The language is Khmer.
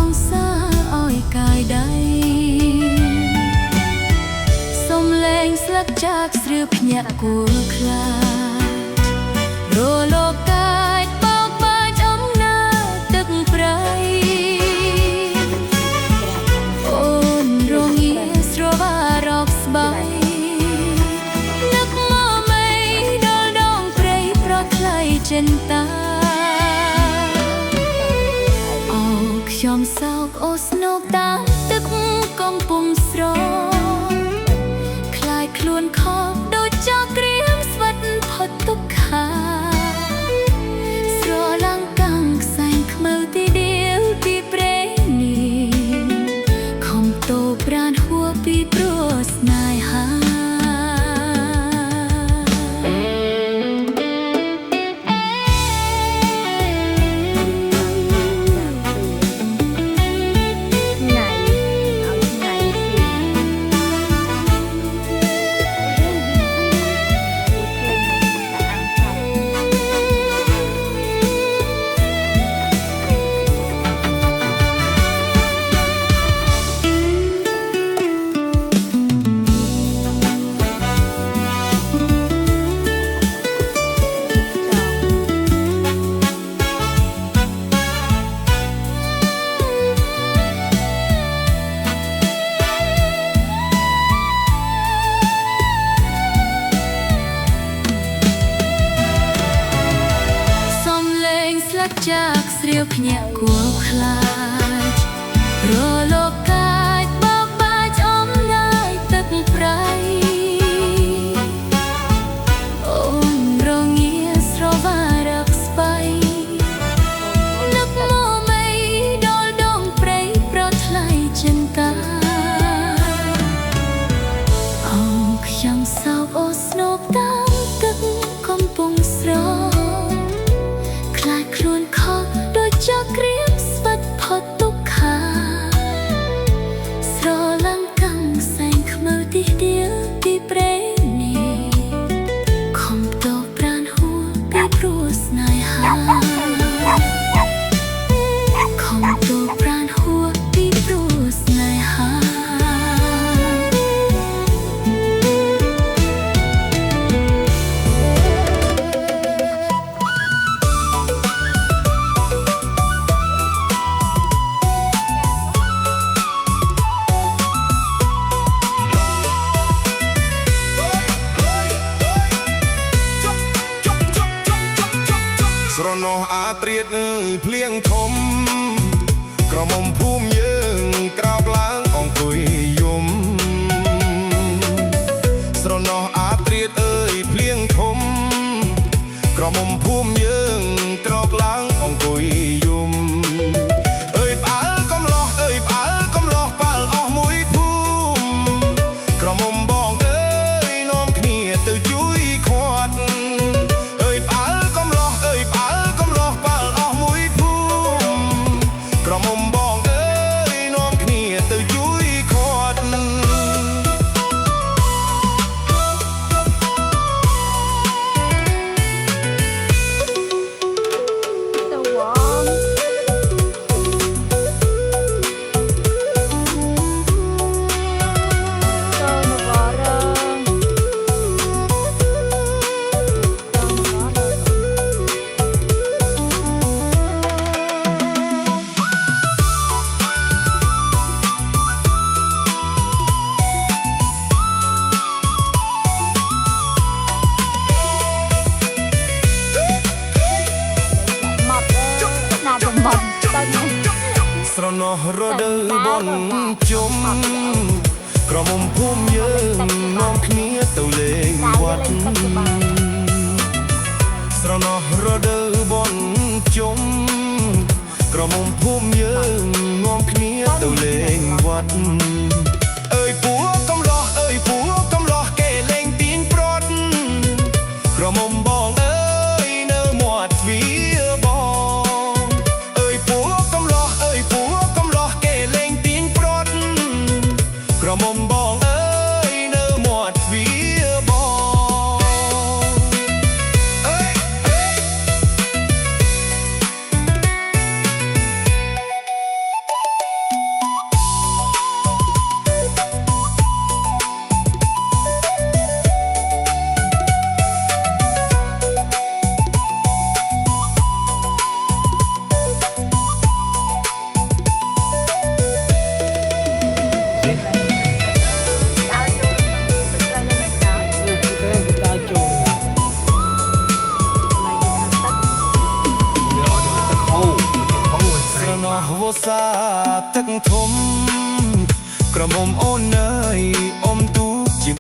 ងសាឲ្យកាយដៃសំឡេងស្លឹកចាកស្រឿភ្ញាក់គួរខ្លាចរលោកកាយបោកបាច់អំណាចទឹកប្រៃអូនរងាស្រវារកស្បៃនឹកមកមិនដល់ដងព្រៃប្រថ្លៃចិនតាខ្ញុំសោកអូស្នូកតាមទឹកកំពុងស្រខ្លាយខ្លួនខកដូចចោលក្រៀមស្វិតផុតទុក្ខាស្រឡាំងកាំងខ្សែងខ្មៅទីដៀវពីព្រេងនេះខំតូប្រានហួរពីព្រោះស្នេហាចាកស្រៀវភ្ញាក់គួរខ្លាចរលោកកាយបោកបាច់អំណាចទឹកប្រៃអូនរងាស្រវារកស្បៃនឹកមកមិនដល់ដងព្រៃប្រថ្លៃចិនតាអូខ្ញុំសោកអូស្នូកតាមទឹកកំពុងស្រខ្លួនខកដូចចោលក្រៀមស្វិតផុតទុក្ខាស្រឡាំងកាំងខ្សែងខ្មៅទីដៀវពីព្រេងនេះខំតូប្រានហួរពីព្រោះស្នេហាខំតូប្រានហួរពីព្រោះស្នេហាស្រណោះអាត្រៀតភ្លៀងធំក្រមុំភូមិយើងក្រោកឡើងអង្គុយយំស្រណោះអាត្រៀតភ្លៀងធំក្រមុំភូមិយើងក្រោកឡើងអង្គុយយំផ្អើលកំឡោះផ្អើលកំឡោះប៉ាល់អស់មួយភូមិក្រមុំបងនាំគ្នាទៅជួយខាត់ក្រមុំបងនាំគ្នាទៅជួយខាត់ស្រណោះរដូវបន់ជុំក្រមុំភូមិយើងនាំគ្នាទៅលេងវត្តស្រណោះរដូវបន់ជុំក្រមុំភូមិយើងនាំគ្នាទៅលេងវត្តពួកកំឡោះពួកកំឡោះគេលេងទាញព្រាត់ក្រមុំបងនៅមាត់ទ្វារបងពួកកំឡោះកំឡោះគេលេងទាញព្រាត់ក្រមុំបងនៅមាត់ទ្វារបង ស វសាទឹកធំក្រមុំអូនអើយ